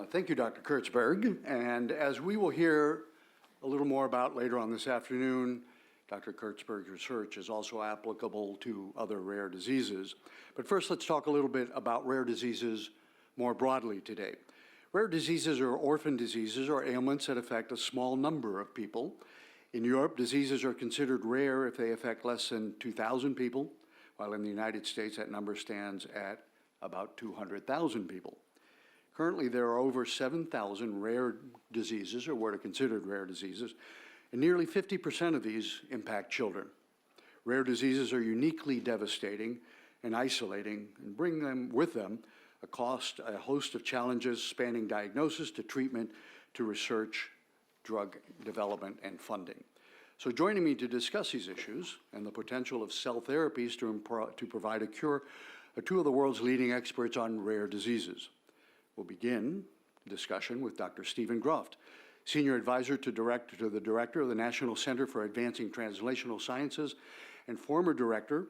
Thank you, Dr. Kurtzberg. And as we will hear a little more about later on this afternoon, Dr. Kurtzberg's research is also applicable to other rare diseases. But first, let's talk a little bit about rare diseases more broadly today. Rare diseases are orphan diseases or ailments that affect a small number of people. In Europe, diseases are considered rare if they affect less than 2,000 people, while in the United States that number stands at about 200,000 people. Currently, there are over 7,000 rare diseases, or what are considered rare diseases, and nearly 50% of these impact children. Rare diseases are uniquely devastating and isolating and bring them with them a host of challenges spanning diagnosis to treatment to research, drug development, and funding. So joining me to discuss these issues and the potential of cell therapies to provide a cure are two of the world's leading experts on rare diseases. We'll begin the discussion with Dr. Stephen Groft, Senior Advisor to the Director of the National Center for Advancing Translational Sciences and former Director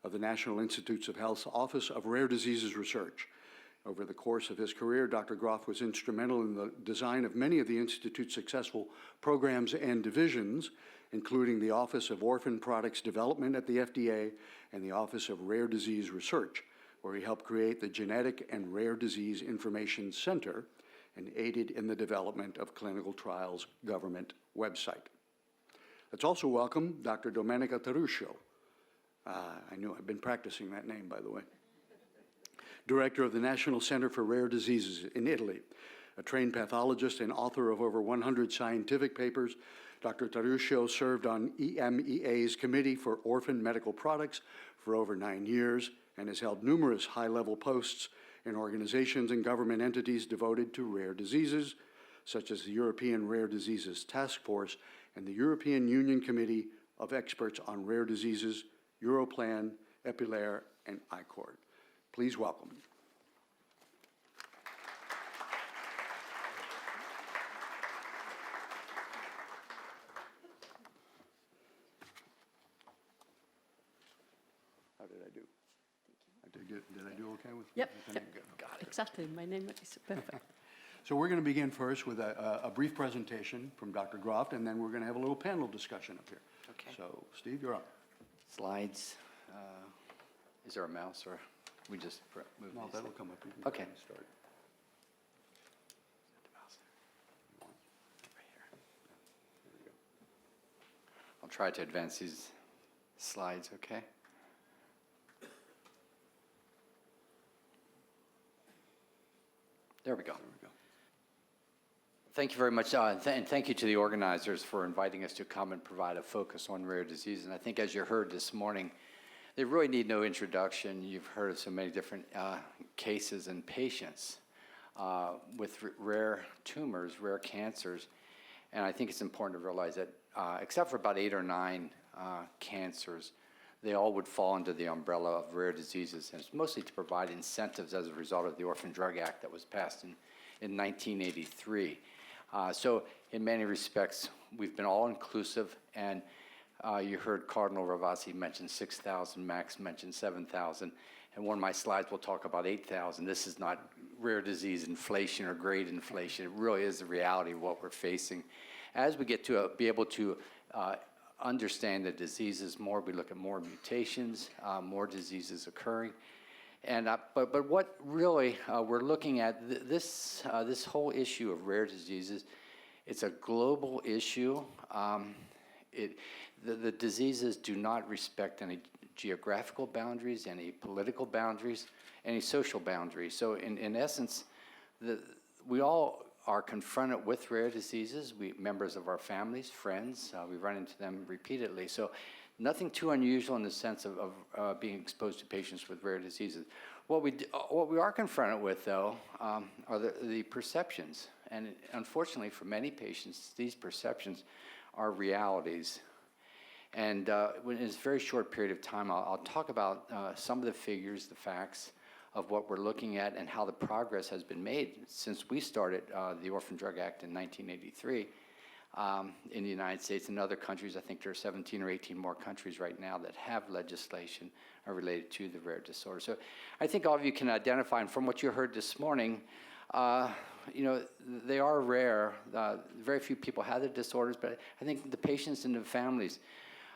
of the National Institutes of Health's Office of Rare Diseases Research. Over the course of his career, Dr. Groft was instrumental in the design of many of the Institute's successful programs and divisions, including the Office of Orphan Products Development at the FDA and the Office of Rare Disease Research, where he helped create the Genetic and Rare Disease Information Center and aided in the development of Clinical Trials Government website. Let's also welcome Dr. Domenica Taruscio. I've been practicing that name, by the way. Director of the National Center for Rare Diseases in Italy, a trained pathologist and author of over 100 scientific papers. Dr. Taruscio served on EMEA's Committee for Orphan Medical Products for over 9 years and has held numerous high-level posts in organizations and government entities devoted to rare diseases, such as the European Rare Diseases Task Force and the European Union Committee of Experts on Rare Diseases, Europlan, Epilair, and ICORD. Please welcome. How did I do? Did I do okay with Yep. Got it. Exactly. My name is perfect. So we're going to begin first with a brief presentation from Dr. Groft, and then we're going to have a little panel discussion up here. Okay. So, Steve, you're up. Slides. Is there a mouse or we just move No, these? that'll come up. You can Okay. Start. The mouse there. Right here. There we go. I'll try to advance these slides, okay? There we go. There we go. Thank you very much, and thank you to the organizers for inviting us to come and provide a focus on rare disease. And I think as you heard this morning, they really need no introduction. You've heard of so many different cases and patients with rare tumors, rare cancers. And I think it's important to realize that except for about 8 or 9 cancers, they all would fall under the umbrella of rare diseases. And it's mostly to provide incentives as a result of the Orphan Drug Act that was passed in 1983. So in many respects, we've been all-inclusive, and you heard Cardinal Ravasi mention 6,000, Max mentioned 7,000, and one of my slides will talk about 8,000. This is not rare disease inflation or grade inflation. It really is the reality of what we're facing. As we get to be able to understand the diseases more, we look at more mutations, more diseases occurring. And but what really we're looking at this whole issue of rare diseases, it's a global issue. The diseases do not respect any geographical boundaries, any political boundaries, any social boundaries. So in essence, we all are confronted with rare diseases. Members of our families, friends, we run into them repeatedly. So nothing too unusual in the sense of being exposed to patients with rare diseases. What we are confronted with, though, are the perceptions. And unfortunately, for many patients, these perceptions are realities. And in this very short period of time, I'll talk about some of the figures, the facts of what we're looking at and how the progress has been made since we started the Orphan Drug Act in 1983 in the United States and other countries. I think there are 17 or 18 more countries right now that have legislation related to the rare disorder. So I think all of you can identify, and from what you heard this morning, they are rare. Very few people have the disorders, but I think the patients and the families,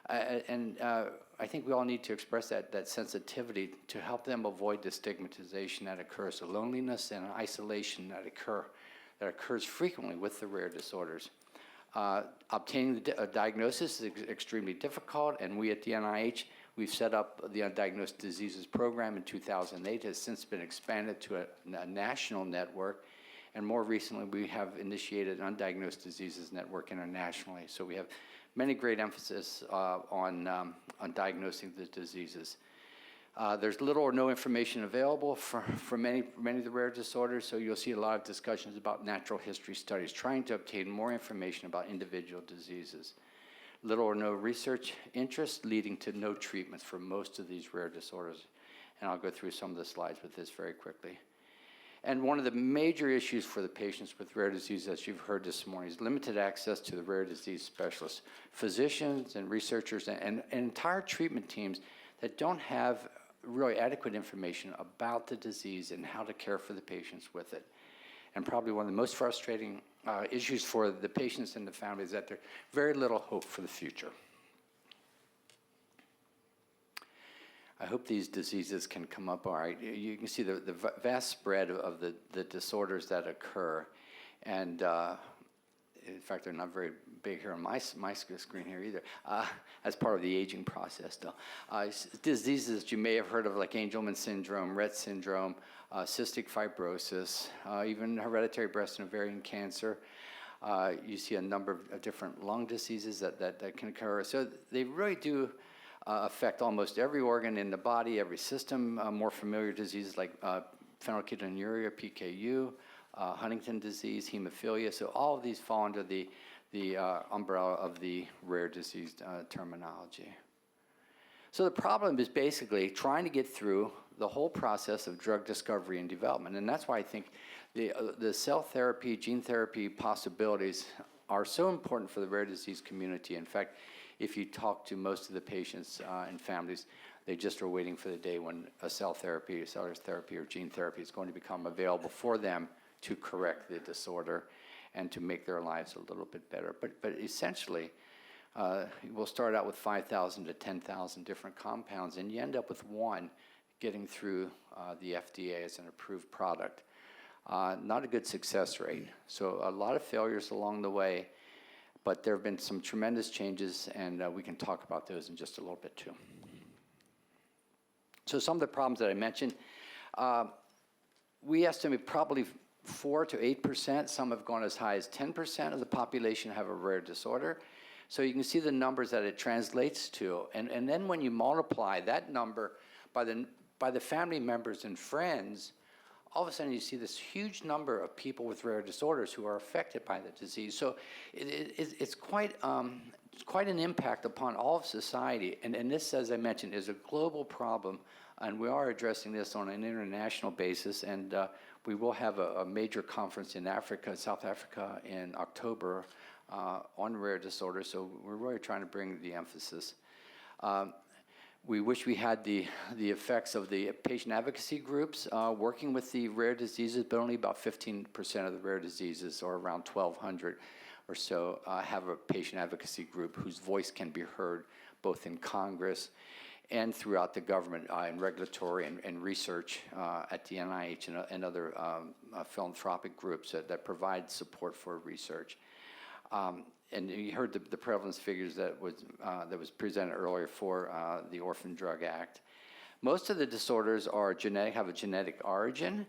I think we all need to express that sensitivity to help them avoid the stigmatization that occurs, the loneliness and isolation that occurs frequently with the rare disorders. Obtaining a diagnosis is extremely difficult, and we at the NIH, we've set up the Undiagnosed Diseases Program in 2008. It has since been expanded to a national network, and more recently we have initiated an Undiagnosed Diseases Network internationally. So we have many great emphasis on diagnosing the diseases. There's little or no information available for many of the rare disorders, so you'll see a lot of discussions about natural history studies, trying to obtain more information about individual diseases. Little or no research interest, leading to no treatments for most of these rare disorders. And I'll go through some of the slides with this very quickly. And one of the major issues for the patients with rare disease, as you've heard this morning, is limited access to the rare disease specialists, physicians and researchers, and entire treatment teams that don't have really adequate information about the disease and how to care for the patients with it. And probably one of the most frustrating issues for the patients and the families is that there's very little hope for the future. I hope these diseases can come up all right. You can see the vast spread of the disorders that occur. And in fact, they're not very big here on my screen here either, as part of the aging process, though. Diseases that you may have heard of, like Angelman syndrome, Rett syndrome, cystic fibrosis, even hereditary breast and ovarian cancer. You see a number of different lung diseases that can occur. So they really do affect almost every organ in the body, every system. More familiar diseases like phenylketonuria, PKU, Huntington disease, hemophilia. So all of these fall under the umbrella of the rare disease terminology. So the problem is basically trying to get through the whole process of drug discovery and development. And that's why I think the cell therapy, gene therapy possibilities are so important for the rare disease community. In fact, if you talk to most of the patients and families, they just are waiting for the day when a cell therapy, cellular therapy, or gene therapy is going to become available for them to correct the disorder and to make their lives a little bit better. But essentially, we'll start out with 5,000 to 10,000 different compounds, and you end up with one getting through the FDA as an approved product. Not a good success rate. So a lot of failures along the way, but there have been some tremendous changes, and we can talk about those in just a little bit too. So some of the problems that I mentioned, we estimate probably 4 to 8%, some have gone as high as 10% of the population have a rare disorder. So you can see the numbers that it translates to. And then when you multiply that number by the family members and friends, all of a sudden you see this huge number of people with rare disorders who are affected by the disease. So it's quite an impact upon all of society. And this, as I mentioned, is a global problem. And we are addressing this on an international basis. And we will have a major conference in Africa, South Africa, in October on rare disorders. So we're really trying to bring the emphasis. We wish we had the effects of the patient advocacy groups working with the rare diseases, but only about 15% of the rare diseases, or around 1,200 or so, have a patient advocacy group whose voice can be heard both in Congress and throughout the government in regulatory and research at the NIH and other philanthropic groups that provide support for research. And you heard the prevalence figures that was presented earlier for the Orphan Drug Act. Most of the disorders are have a genetic origin.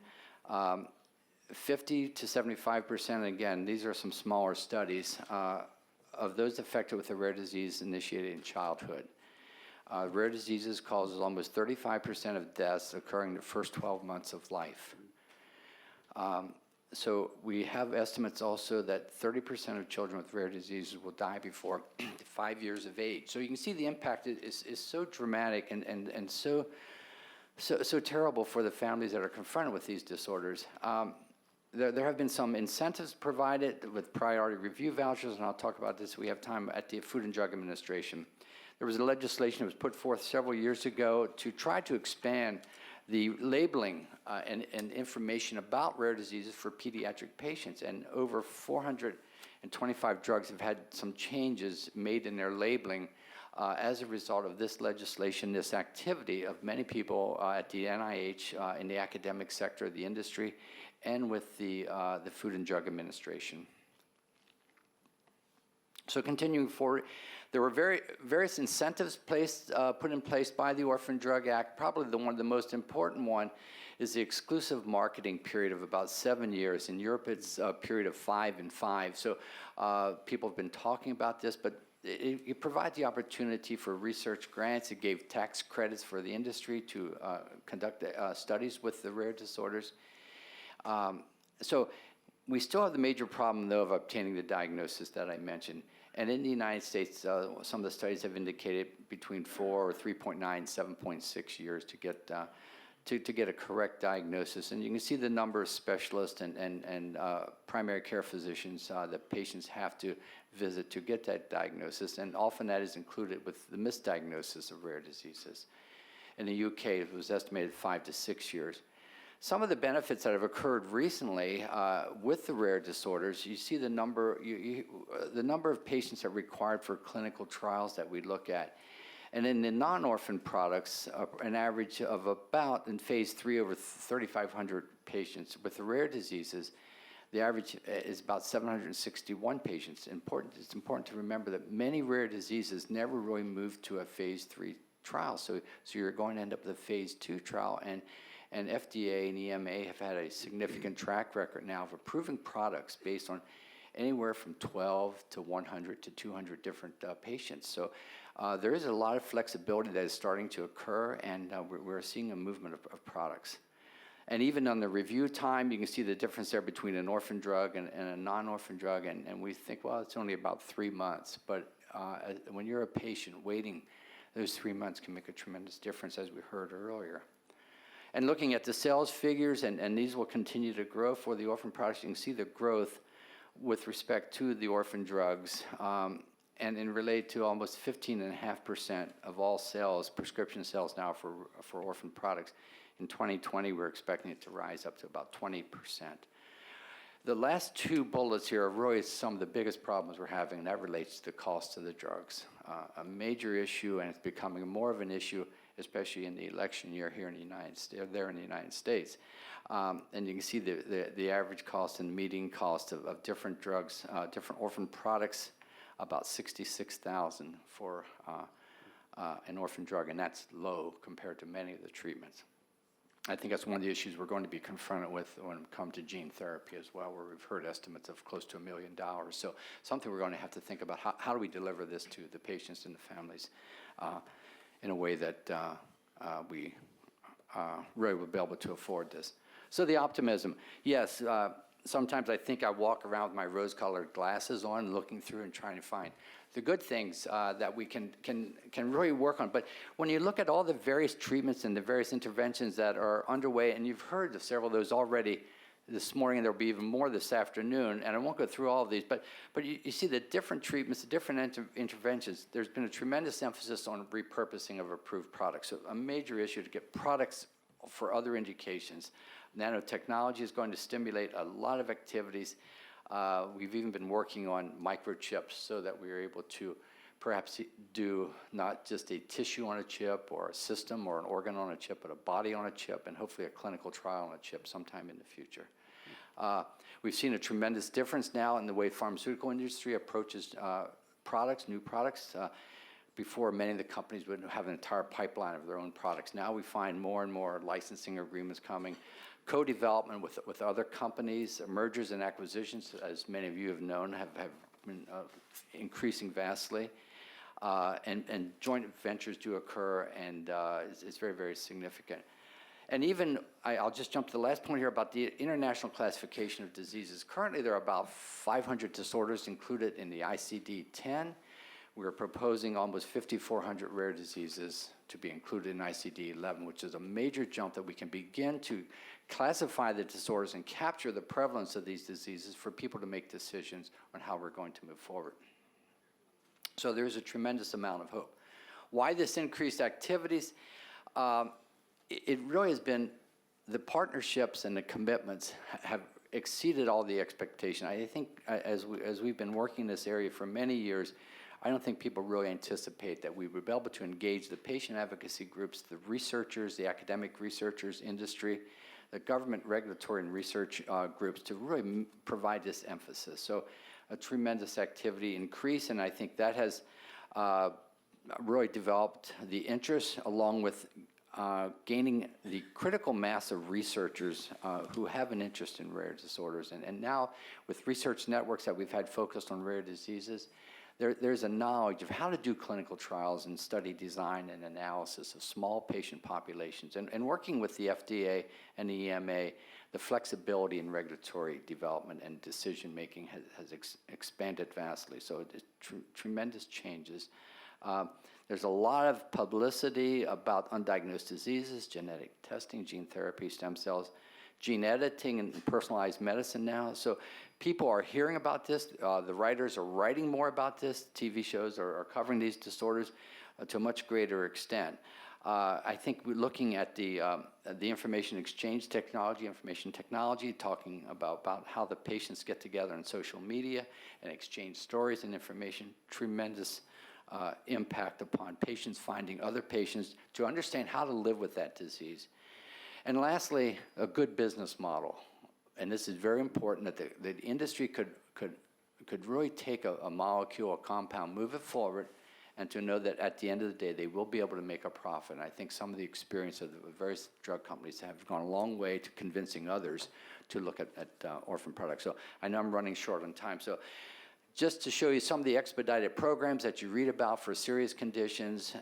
50 to 75%, again, these are some smaller studies, of those affected with a rare disease initiated in childhood. Rare diseases causes almost 35% of deaths occurring in the first 12 months of life. So we have estimates also that 30% of children with rare diseases will die before 5 years of age. So you can see the impact is so dramatic and so terrible for the families that are confronted with these disorders. There have been some incentives provided with priority review vouchers, and I'll talk about this. We have time at the Food and Drug Administration. There was a legislation that was put forth several years ago to try to expand the labeling and information about rare diseases for pediatric patients. And over 425 drugs have had some changes made in their labeling as a result of this legislation, this activity of many people at the NIH, in the academic sector, the industry, and with the Food and Drug Administration. So continuing forward, there were various incentives put in place by the Orphan Drug Act. Probably one of the most important one is the exclusive marketing period of about 7 years. In Europe, it's a period of 5 and 5. So people have been talking about this, but it provides the opportunity for research grants. It gave tax credits for the industry to conduct studies with the rare disorders. So we still have the major problem, though, of obtaining the diagnosis that I mentioned. And in the United States, some of the studies have indicated between 4 or 3.9, 7.6 years to get a correct diagnosis. And you can see the number of specialists and primary care physicians that patients have to visit to get that diagnosis. And often that is included with the misdiagnosis of rare diseases. In the UK, it was estimated 5 to 6 years. Some of the benefits that have occurred recently with the rare disorders, you see the number of patients that are required for clinical trials that we look at. And in the non-orphan products, an average of about, in phase 3, over 3,500 patients. With the rare diseases, the average is about 761 patients. It's important to remember that many rare diseases never really move to a phase 3 trial. So you're going to end up with a phase 2 trial. And FDA and EMA have had a significant track record now of approving products based on anywhere from 12 to 100 to 200 different patients. So there is a lot of flexibility that is starting to occur, and we're seeing a movement of products. And even on the review time, you can see the difference there between an orphan drug and a non-orphan drug, and we think, well, it's only about 3 months. But when you're a patient waiting, those 3 months can make a tremendous difference, as we heard earlier. And looking at the sales figures, and these will continue to grow for the orphan products, you can see the growth with respect to the orphan drugs, and relate to almost 15.5% of all sales, prescription sales now for orphan products. In 2020, we're expecting it to rise up to about 20%. The last 2 bullets here are really some of the biggest problems we're having, and that relates to the cost of the drugs. A major issue, and it's becoming more of an issue, especially in the election year here in the United States. And you can see the average cost and median cost of different drugs, different orphan products, about $66,000 for an orphan drug, and that's low compared to many of the treatments. I think that's one of the issues we're going to be confronted with when it comes to gene therapy as well, where we've heard estimates of close to $1 million. So something we're going to have to think about, how do we deliver this to the patients and the families in a way that we really will be able to afford this. So the optimism, yes, sometimes I think I walk around with my rose-colored glasses on, looking through and trying to find the good things that we can really work on. But when you look at all the various treatments and the various interventions that are underway, and you've heard of several of those already this morning, and there'll be even more this afternoon, and I won't go through all of these, but you see the different treatments, the different interventions. There's been a tremendous emphasis on repurposing of approved products. So a major issue to get products for other indications. Nanotechnology is going to stimulate a lot of activities. We've even been working on microchips so that we are able to perhaps do not just a tissue on a chip or a system or an organ on a chip, but a body on a chip, and hopefully a clinical trial on a chip sometime in the future. We've seen a tremendous difference now in the way pharmaceutical industry approaches products, new products. Before, many of the companies would have an entire pipeline of their own products. Now we find more and more licensing agreements coming, co-development with other companies, mergers and acquisitions, as many of you have known, have been increasing vastly. And joint ventures do occur, and it's very, very significant. And even, I'll just jump to the last point here about the international classification of diseases. Currently, there are about 500 disorders included in the ICD-10. We're proposing almost 5,400 rare diseases to be included in ICD-11, which is a major jump that we can begin to classify the disorders and capture the prevalence of these diseases for people to make decisions on how we're going to move forward. So there's a tremendous amount of hope. Why this increased activities? it really has been, the partnerships and the commitments have exceeded all the expectation. I think as we've been working in this area for many years, I don't think people really anticipate that we would be able to engage the patient advocacy groups, the researchers, the academic researchers, industry, the government regulatory and research groups to really provide this emphasis. So a tremendous activity increase, and I think that has really developed the interest along with gaining the critical mass of researchers who have an interest in rare disorders. And now with research networks that we've had focused on rare diseases, there's a knowledge of how to do clinical trials and study design and analysis of small patient populations. And working with the FDA and the EMA, the flexibility in regulatory development and decision-making has expanded vastly. So it's tremendous changes. There's a lot of publicity about undiagnosed diseases, genetic testing, gene therapy, stem cells, gene editing, and personalized medicine now. So people are hearing about this. The writers are writing more about this. TV shows are covering these disorders to a much greater extent. I think we're looking at the information exchange technology, talking about how the patients get together on social media and exchange stories and information. Tremendous impact upon patients finding other patients to understand how to live with that disease. And lastly, a good business model. And this is very important that the industry could really take a molecule, a compound, move it forward, and to know that at the end of the day, they will be able to make a profit. And I think some of the experience of the various drug companies have gone a long way to convincing others to look at orphan products. So I know I'm running short on time. So just to show you some of the expedited programs that you read about for serious conditions,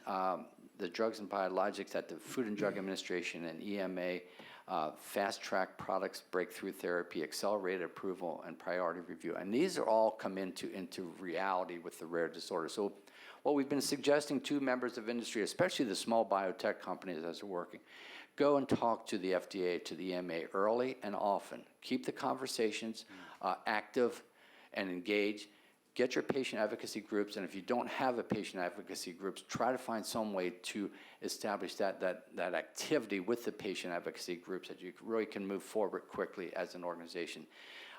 the drugs and biologics at the Food and Drug Administration and EMA, fast-track products, breakthrough therapy, accelerated approval, and priority review. And these are all come into reality with the rare disorder. So what we've been suggesting to members of industry, especially the small biotech companies as they're working, go and talk to the FDA, to the EMA early and often. Keep the conversations active and engaged. Get your patient advocacy groups, and if you don't have a patient advocacy groups, try to find some way to establish that activity with the patient advocacy groups that you really can move forward quickly as an organization.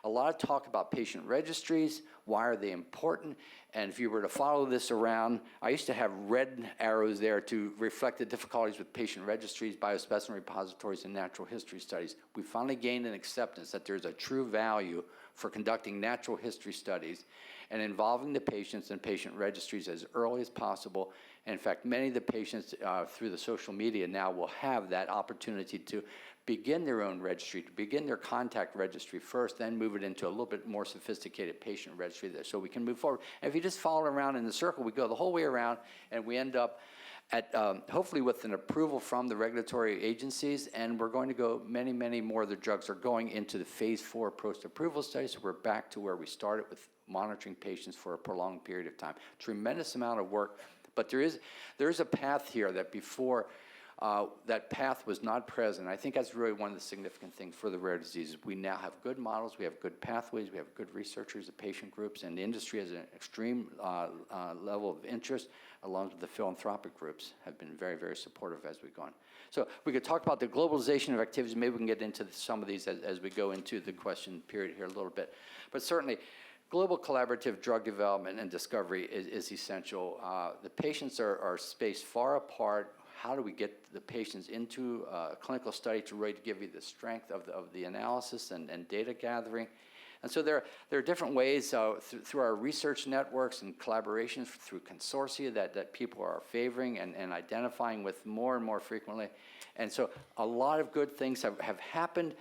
A lot of talk about patient registries. Why are they important? And if you were to follow this around, I used to have red arrows there to reflect the difficulties with patient registries, biospecimen repositories, and natural history studies. We finally gained an acceptance that there's a true value for conducting natural history studies and involving the patients in patient registries as early as possible. And in fact, many of the patients through the social media now will have that opportunity to begin their own registry, to begin their contact registry first, then move it into a little bit more sophisticated patient registry there so we can move forward. And if you just follow around in the circle, we go the whole way around and we end up at hopefully with an approval from the regulatory agencies, and we're going to go, many, many more of the drugs are going into the phase 4 post-approval study, so we're back to where we started with monitoring patients for a prolonged period of time. Tremendous amount of work, but there is a path here that before that path was not present. I think that's really one of the significant things for the rare diseases. We now have good models, we have good pathways, we have good researchers, the patient groups, and the industry has an extreme level of interest, along with the philanthropic groups have been very, very supportive as we've gone. So we could talk about the globalization of activities. Maybe we can get into some of these as we go into the question period here a little bit. But certainly, global collaborative drug development and discovery is essential. The patients are spaced far apart. How do we get the patients into a clinical study to really give you the strength of the analysis and data gathering? And so there are different ways through our research networks and collaborations through consortia that people are favoring and identifying with more and more frequently. And so a lot of good things have happened.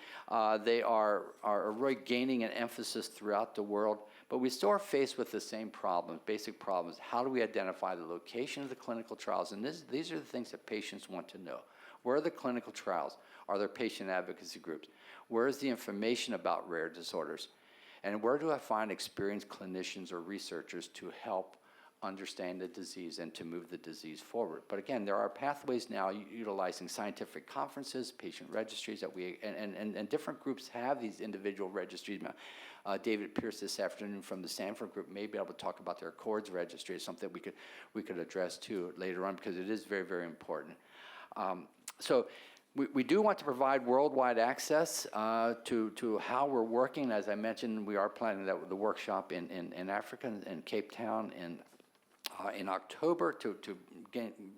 They are really gaining an emphasis throughout the world. But we still are faced with the same problems, basic problems. How do we identify the location of the clinical trials? And these are the things that patients want to know. Where are the clinical trials? Are there patient advocacy groups? Where is the information about rare disorders? And where do I find experienced clinicians or researchers to help understand the disease and to move the disease forward? But again, there are pathways now utilizing scientific conferences, patient registries that and different groups have these individual registries now. David Pierce this afternoon from the Stanford group may be able to talk about their Accords registry. It's something we could address too later on because it is very, very important. So We do want to provide worldwide access to how we're working. As I mentioned, we are planning the workshop in Africa, in Cape Town, in October to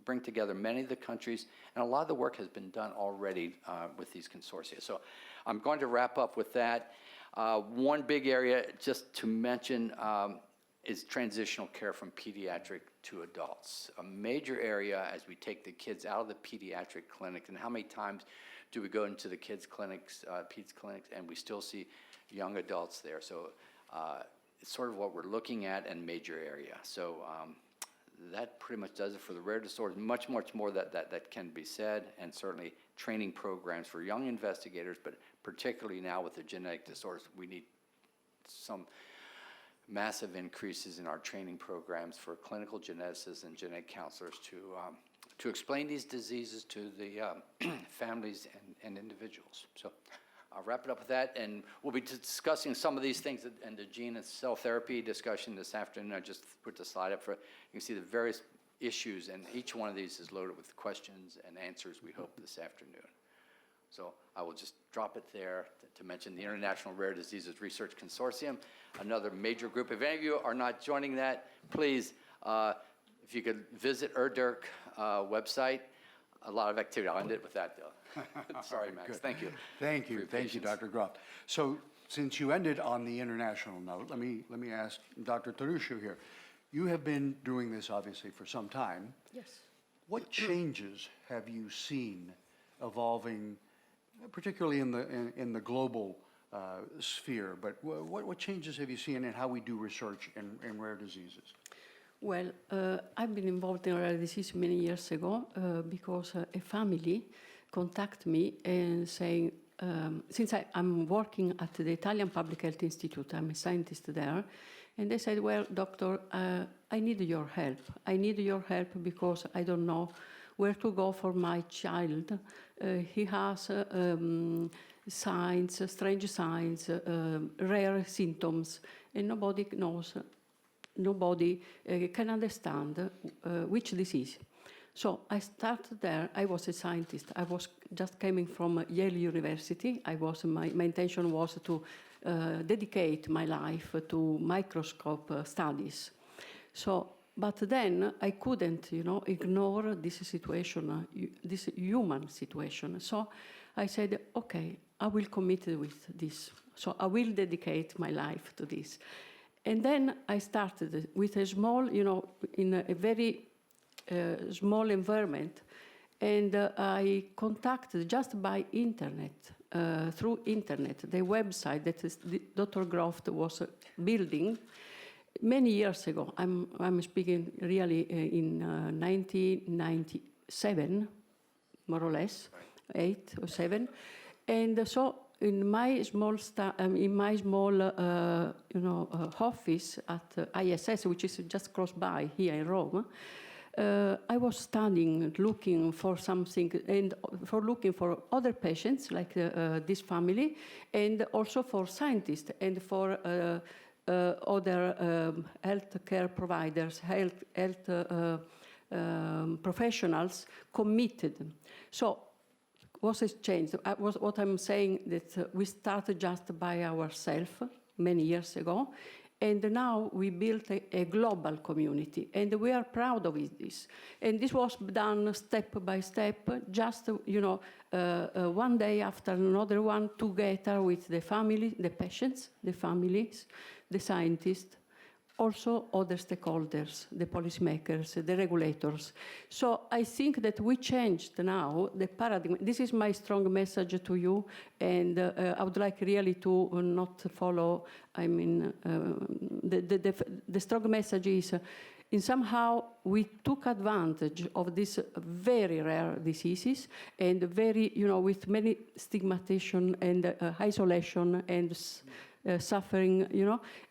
bring together many of the countries, and a lot of the work has been done already with these consortia. So I'm going to wrap up with that. One big area, just to mention, is transitional care from pediatric to adults. A major area as we take the kids out of the pediatric clinic, and how many times do we go into the kids' clinics, peds clinics, and we still see young adults there. So it's sort of what we're looking at and major area. So that pretty much does it for the rare disorders. Much more that can be said, and certainly training programs for young investigators, but particularly now with the genetic disorders, we need some massive increases in our training programs for clinical geneticists and genetic counselors to explain these diseases to the families and individuals. So I'll wrap it up with that, and we'll be discussing some of these things in the gene and cell therapy discussion this afternoon. I just put the slide up for, you can see the various issues, and each one of these is loaded with questions and answers, we hope, this afternoon. So I will just drop it there to mention the International Rare Diseases Research Consortium, another major group. If any of you are not joining that, please, if you could visit ERDIRC website. A lot of activity. I'll end it with that, though. Sorry, Max. Good. Thank you. Thank you. Thank you, Dr. Groft. So since you ended on the international note, let me ask Dr. Taruscio here. You have been doing this, obviously, for some time. Yes. What changes have you seen evolving, particularly in the global sphere, but what changes have you seen in how we do research in rare diseases? Well, I've been involved in rare disease many years ago because a family contacted me and saying, since I'm working at the Italian Public Health Institute, I'm a scientist there, and they said, well, doctor, I need your help. I need your help because I don't know where to go for my child. He has signs, strange signs, rare symptoms, and nobody knows, nobody can understand which disease. So I started there. I was a scientist. I was just coming from Yale University. My intention was to dedicate my life to microscope studies. So, but then I couldn't, ignore this situation, this human situation. So I said, okay, I will commit with this. So I will dedicate my life to this. And then I started with a small, in a very small environment, and I contacted just by internet, through internet, the website that Dr. Groft was building many years ago. I'm speaking really in 1997, more or less, 8 or 7, and so in my small office at ISS, which is just close by here in Rome, I was studying, looking for something, and looking for other patients like this family, and also for scientists and for other healthcare providers, health professionals committed. So what has changed? What I'm saying that we started just by ourselves many years ago, and now we built a global community, and we are proud of this. And this was done step by step, just one day after another one, together with the family, the patients, the families, the scientists, also other stakeholders, the policymakers, the regulators. So I think that we changed now the paradigm. This is my strong message to you, and I would like really to not follow, the strong message is, in somehow we took advantage of these very rare diseases and very, with many stigmatization and isolation and suffering,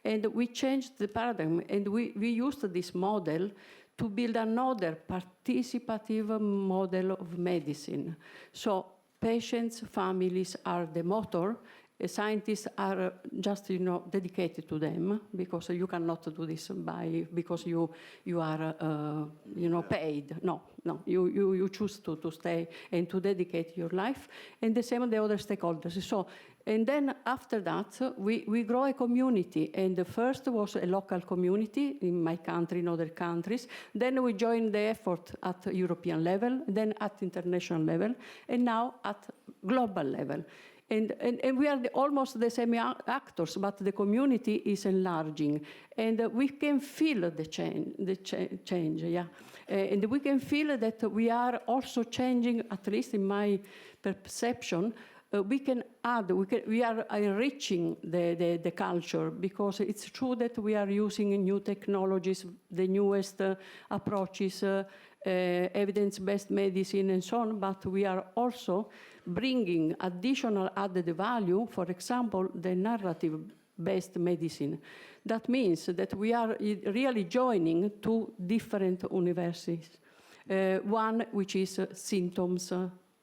and we changed the paradigm, and we used this model to build another participative model of medicine. So patients, families are the motor, scientists are just, dedicated to them, because you cannot do this because you are, paid. No, you choose to stay and to dedicate your life, and the same the other stakeholders. So, and then after that, we grow a community, and the first was a local community in my country, in other countries. Then we joined the effort at European level, then at international level, and now at global level. And we are almost the same actors, but the community is enlarging, and we can feel the change, yeah. And we can feel that we are also changing, at least in my perception. We can add, we are enriching the culture, because it's true that we are using new technologies, the newest approaches, evidence-based medicine and so on, but we are also bringing additional added value, for example, the narrative-based medicine. That means that we are really joining two different universities. One which is symptoms,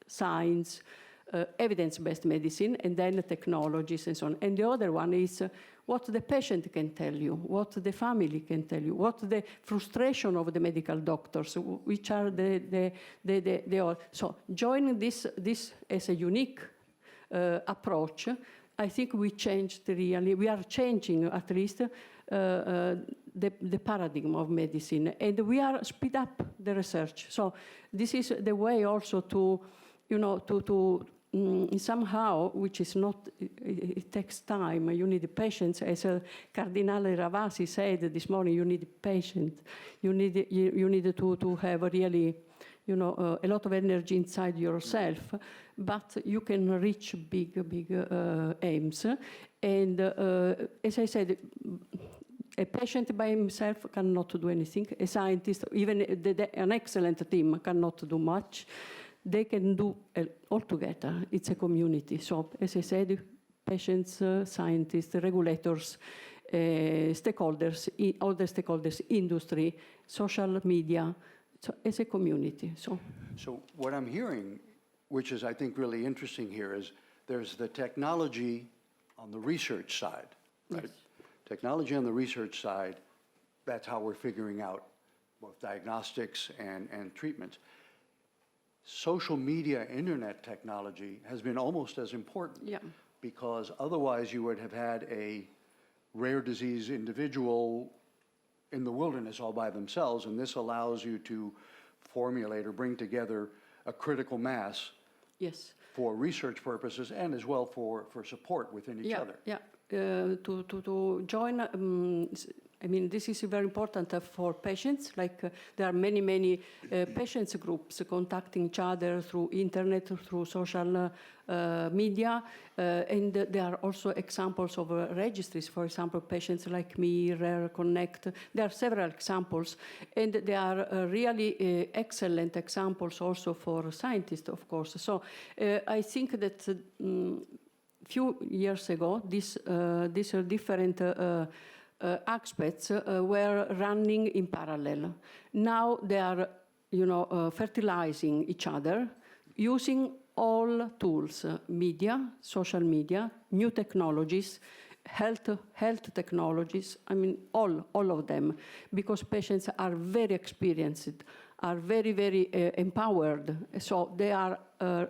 science, evidence-based medicine, and then technologies and so on. And the other one is what the patient can tell you, what the family can tell you, what the frustration of the medical doctors, which are so joining this as a unique approach, I think we are changing at least the paradigm of medicine, and we are speed up the research. So this is the way also to, somehow, which is not, it takes time, you need patience. As Cardinale Ravasi said this morning, you need patience. You need to have really, a lot of energy inside yourself, but you can reach big aims. And as I said, a patient by himself cannot do anything. A scientist, even an excellent team, cannot do much. They can do all together. It's a community. So, as I said, patients, scientists, regulators, stakeholders, all the stakeholders, industry, social media, so as a community. So what I'm hearing, which is, I think, really interesting here, is there's the technology on the research side, right? Yes. Technology on the research side, that's how we're figuring out both diagnostics and treatments. Social media, internet technology has been almost as important, yeah, because otherwise you would have had a rare disease individual in the wilderness all by themselves, and this allows you to formulate or bring together a critical mass, yes, for research purposes and as well for support within each other. Yeah, to join. I mean, this is very important for patients. Like there are many patients groups contacting each other through internet, through social media, and there are also examples of registries. For example, Patients Like Me, Rare Connect. There are several examples, and there are really excellent examples also for scientists, of course. So I think that few years ago, these different aspects were running in parallel. Now they are, fertilizing each other, using all tools, media, social media, new technologies, health technologies, I mean, all of them, because patients are very experienced, are very empowered. So they are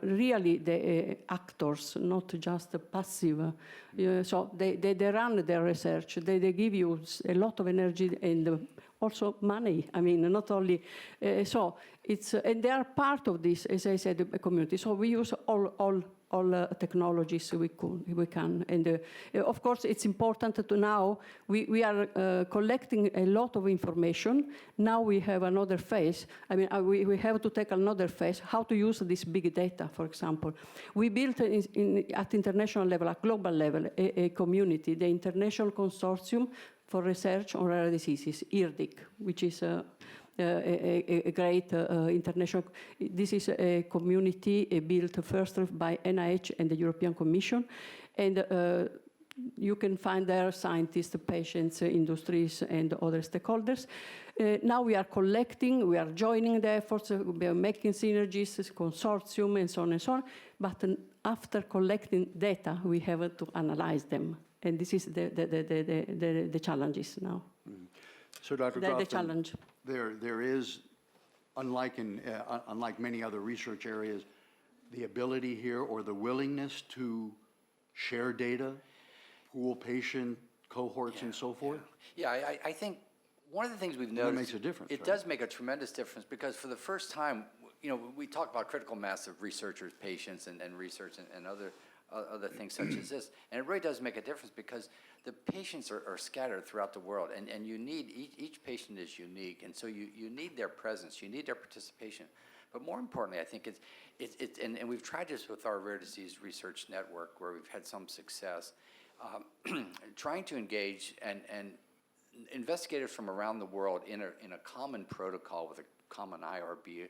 really the actors, not just passive. So they run their research. They give you a lot of energy and also money. I mean, not only so it's and they are part of this, as I said, a community. So we use all technologies we can, and of course it's important to now we are collecting a lot of information. Now we have another phase. I mean, we have to take another phase, how to use this big data, for example. We built at international level, at global level, a community, the International Consortium for Research on Rare Diseases, IRDIC, which is a great international. This is a community built first by NIH and the European Commission, and you can find there scientists, patients, industries, and other stakeholders. Now we are collecting, we are joining the efforts, we are making synergies, consortium, and so on and so on. But after collecting data, we have to analyze them. And this is the challenges now. So, Dr. The Groft, challenge. there is, unlike many other research areas, the ability here or the willingness to share data, pool patient cohorts and so forth? Yeah, I think one of the things we've noticed. That makes a difference, It right? does make a tremendous difference because for the first time, we talk about critical mass of researchers, patients, and research and other things such as this. And it really does make a difference because the patients are scattered throughout the world, and you need, each patient is unique, and so you need their presence, you need their participation. But more importantly, I think and we've tried this with our Rare Disease Research Network, where we've had some success, trying to engage and investigators from around the world in a common protocol with a common IRB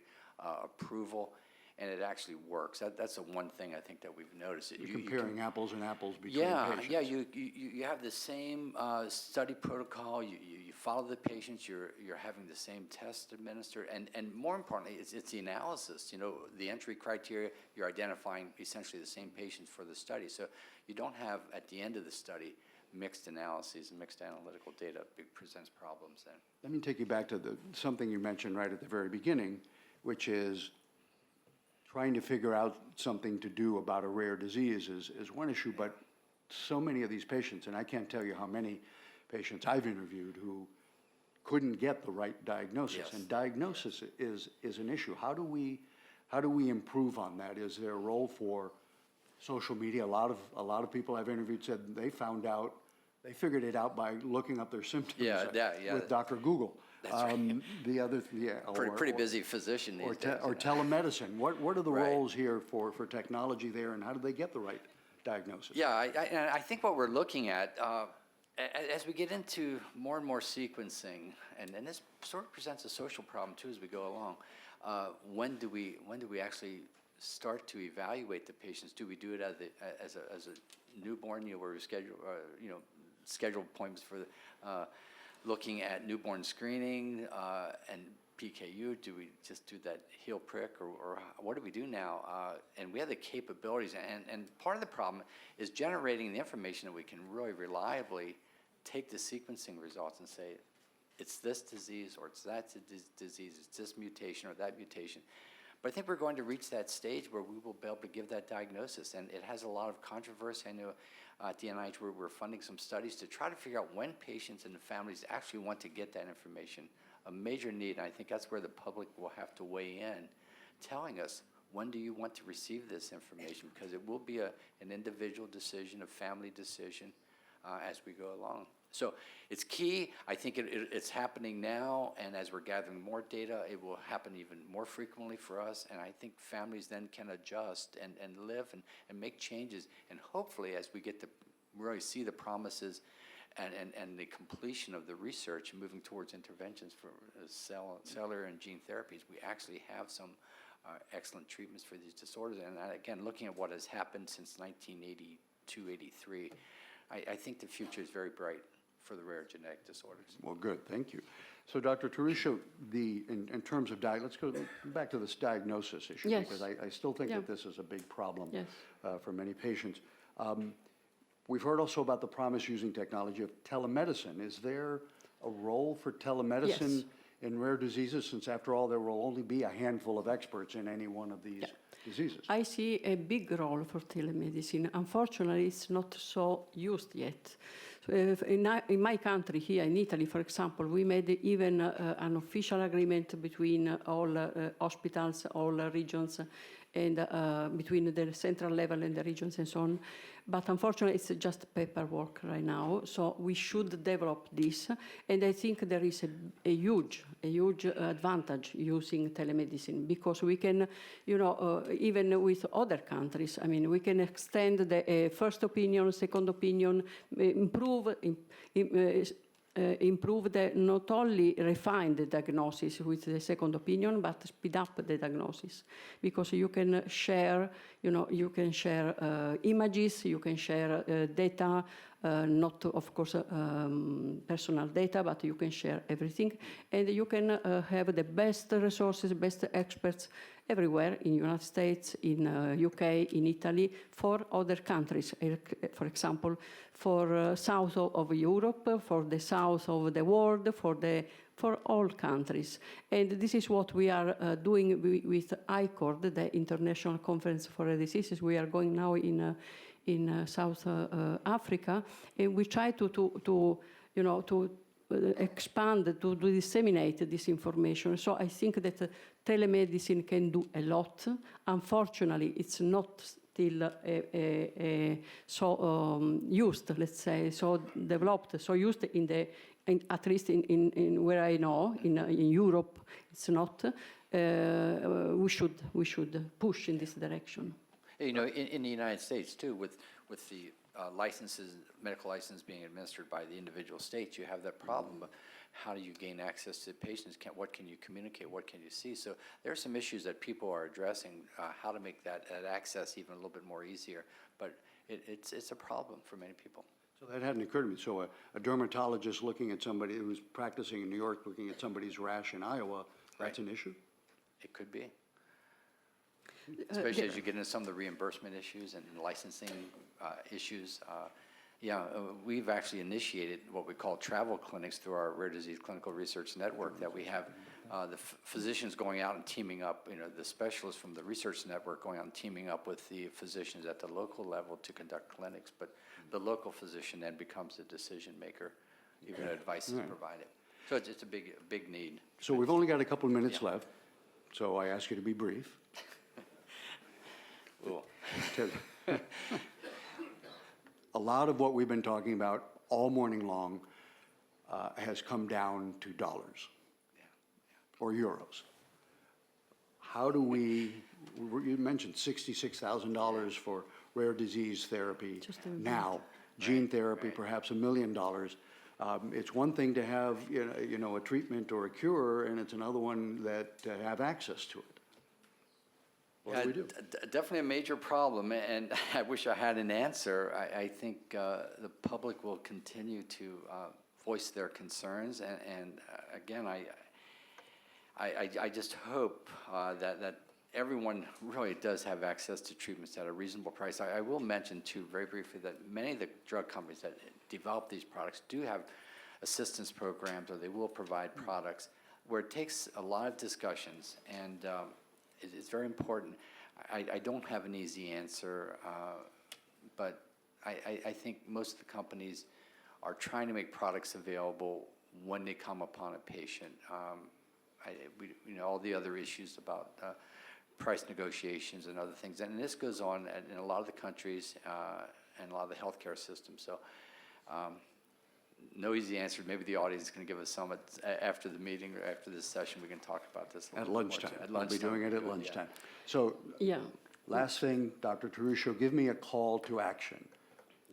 approval, and it actually works. That's the one thing I think that we've noticed. You're comparing apples and apples between patients. Yeah, you have the same study protocol. You follow the patients. You're having the same tests administered, and more importantly, it's the analysis. The entry criteria. You're identifying essentially the same patients for the study. So you don't have at the end of the study mixed analyses and mixed analytical data. It presents problems then. Let me take you back to something you mentioned right at the very beginning, which is trying to figure out something to do about a rare disease is one issue, but so many of these patients, and I can't tell you how many patients I've interviewed who couldn't get the right diagnosis. Yes. And diagnosis is an issue. How do we improve on that? Is there a role for social media? A lot of people I've interviewed said they figured it out by looking up their symptoms with Dr. Google. That's right. The other, Pretty busy physician these days. Or telemedicine. What are the Right. roles here for technology there, and how do they get the right diagnosis? Yeah, I think what we're looking at, as we get into more and more sequencing, and this sort of presents a social problem too as we go along, when do we actually start to evaluate the patients? Do we do it as a newborn, where we schedule appointments for looking at newborn screening and PKU? Do we just do that heel prick, or what do we do now? And we have the capabilities, and part of the problem is generating the information that we can really reliably take the sequencing results and say, it's this disease, or it's that disease, it's this mutation or that mutation. But I think we're going to reach that stage where we will be able to give that diagnosis, and it has a lot of controversy. I know at the NIH we're funding some studies to try to figure out when patients and the families actually want to get that information. A major need, and I think that's where the public will have to weigh in, telling us, when do you want to receive this information? Because it will be an individual decision, a family decision as we go along. So it's key. I think it's happening now, and as we're gathering more data, it will happen even more frequently for us, and I think families then can adjust and live and make changes, and hopefully as we get to really see the promises and the completion of the research and moving towards interventions for cellular and gene therapies, we actually have some excellent treatments for these disorders. And again, looking at what has happened since 1982, 83, I think the future is very bright for the rare genetic disorders. Well, good, thank you. So, Dr. Taruscio, in terms of let's go back to this diagnosis issue, Yes. because I still think that this is a big problem Yes. For many patients. We've heard also about the promise using technology of telemedicine. Is there a role for telemedicine Yes. in rare diseases, since after all there will only be a handful of experts in any one of these diseases? I see a big role for telemedicine. Unfortunately, it's not so used yet. So in my country, here in Italy, for example, we made even an official agreement between all hospitals, all regions, and between the central level and the regions and so on. But unfortunately, it's just paperwork right now. So we should develop this. And I think there is a huge advantage using telemedicine, because we can, even with other countries, I mean, we can extend the first opinion, second opinion, improve the not only refine the diagnosis with the second opinion, but speed up the diagnosis, because you can share, images, you can share data, not of course personal data, but you can share everything, and you can have the best resources, best experts, everywhere, in United States, in UK, in Italy, for other countries. For example, for south of Europe, for the south of the world, for all countries. And this is what we are doing with ICORD, the International Conference for Rare Diseases. We are going now in South Africa, and we try to expand, to disseminate this information. So I think that telemedicine can do a lot. Unfortunately, it's not still so used, let's say, so developed, so used at least in where I know, in Europe, it's not. We should push in this direction. You know, in the United States too, with the licenses, medical license being administered by the individual states, you have that problem of how do you gain access to patients? What can you communicate? What can you see? So there are some issues that people are addressing, how to make that access even a little bit more easier. But it's a problem for many people. So that hadn't occurred to me. So a dermatologist looking at somebody who's practicing in New York, looking at somebody's rash in Iowa, that's an issue? It could be. Especially as you get into some of the reimbursement issues and licensing issues. We've actually initiated what we call travel clinics through our Rare Disease Clinical Research Network, that we have the physicians going out and teaming up, the specialists from the research network going out and teaming up with the physicians at the local level to conduct clinics. But the local physician then becomes the decision maker, even advice is provided. So it's a big need. So we've only got a couple of minutes left, so I ask you to be brief. Cool. A lot of what we've been talking about all morning long has come down to dollars or euros. How do you mentioned $66,000 for rare disease therapy now, gene therapy perhaps $1 million. It's one thing to have a treatment or a cure, and it's another one to have access to it. What do we do? Definitely a major problem, and I wish I had an answer. I think the public will continue to voice their concerns, and again, I just hope that everyone really does have access to treatments at a reasonable price. I will mention, too, very briefly, that many of the drug companies that develop these products do have assistance programs, or they will provide products where it takes a lot of discussions, and it's very important. I don't have an easy answer, but I think most of the companies are trying to make products available when they come upon a patient. All the other issues about price negotiations and other things, and this goes on in a lot of the countries and a lot of the healthcare systems. So no easy answer. Maybe the audience is going to give us some after the meeting or after this session. We can talk about this at lunchtime. I'll be doing it at lunchtime. So last thing, Dr. Taruscio, give me a call to action.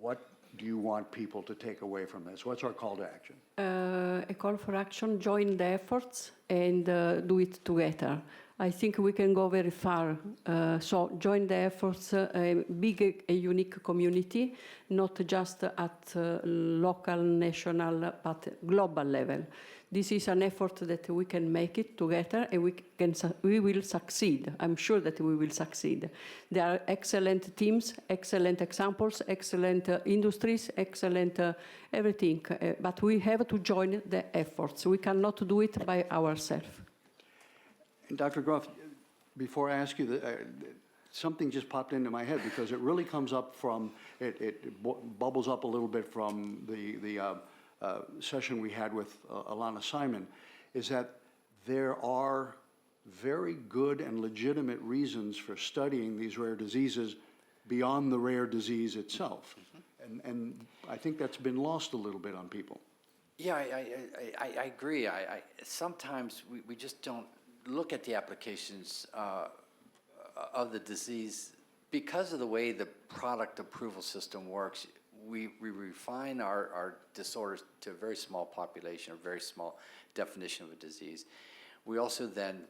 What do you want people to take away from this? What's our call to action? A call for action: join the efforts and do it together. I think we can go very far. So join the efforts, a big, a unique community, not just at local, national, but global level. This is an effort that we can make it together, and we will succeed. I'm sure that we will succeed. There are excellent teams, excellent examples, excellent industries, excellent everything. But we have to join the efforts. We cannot do it by ourselves. And Dr. Groft, before I ask you, something just popped into my head, because it really comes up from, it bubbles up a little bit from the session we had with Alana Simon, is that there are very good and legitimate reasons for studying these rare diseases beyond the rare disease itself. And I think that's been lost a little bit on people. Yeah, I agree. Sometimes we just don't look at the applications of the disease. Because of the way the product approval system works, we refine our disorders to a very small population, a very small definition of a disease. We also then,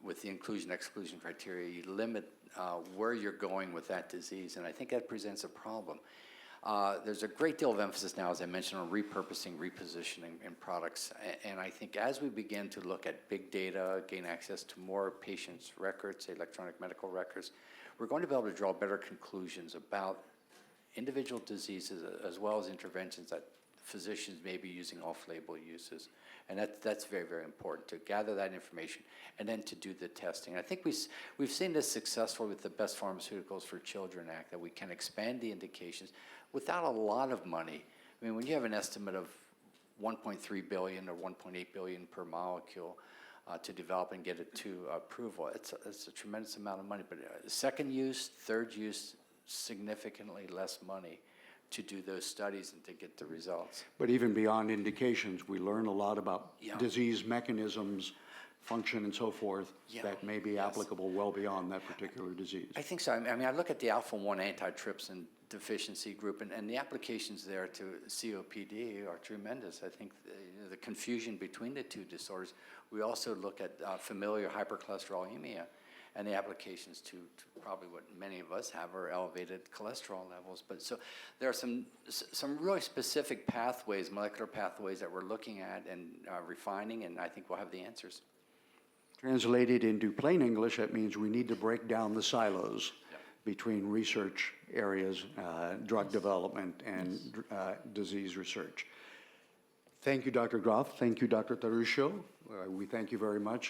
with the inclusion-exclusion criteria, you limit where you're going with that disease, and I think that presents a problem. There's a great deal of emphasis now, as I mentioned, on repurposing, repositioning in products. And I think as we begin to look at big data, gain access to more patients' records, electronic medical records, we're going to be able to draw better conclusions about individual diseases as well as interventions that physicians may be using off-label uses. And that's very, very important to gather that information and then to do the testing. I think we've seen this successful with the Best Pharmaceuticals for Children Act, that we can expand the indications without a lot of money. I mean, when you have an estimate of 1.3 billion or 1.8 billion per molecule to develop and get it to approval, it's a tremendous amount of money. But second use, third use, significantly less money to do those studies and to get the results. But even beyond indications, we learn a lot about Yeah. disease mechanisms, function, and so forth, Yeah. that may be applicable well beyond that particular disease. I think so. I mean, I look at the alpha-1 antitrypsin deficiency group, and the applications there to COPD are tremendous. I think the confusion between the two disorders. We also look at familial hypercholesterolemia, and the applications to probably what many of us have are elevated cholesterol levels. But so there are some really specific pathways, molecular pathways that we're looking at and refining, and I think we'll have the answers. Translated into plain English, that means we need to break down the silos between research areas, drug development, and disease research. Thank you, Dr. Groft. Thank you, Dr. Taruscio. We thank you very much.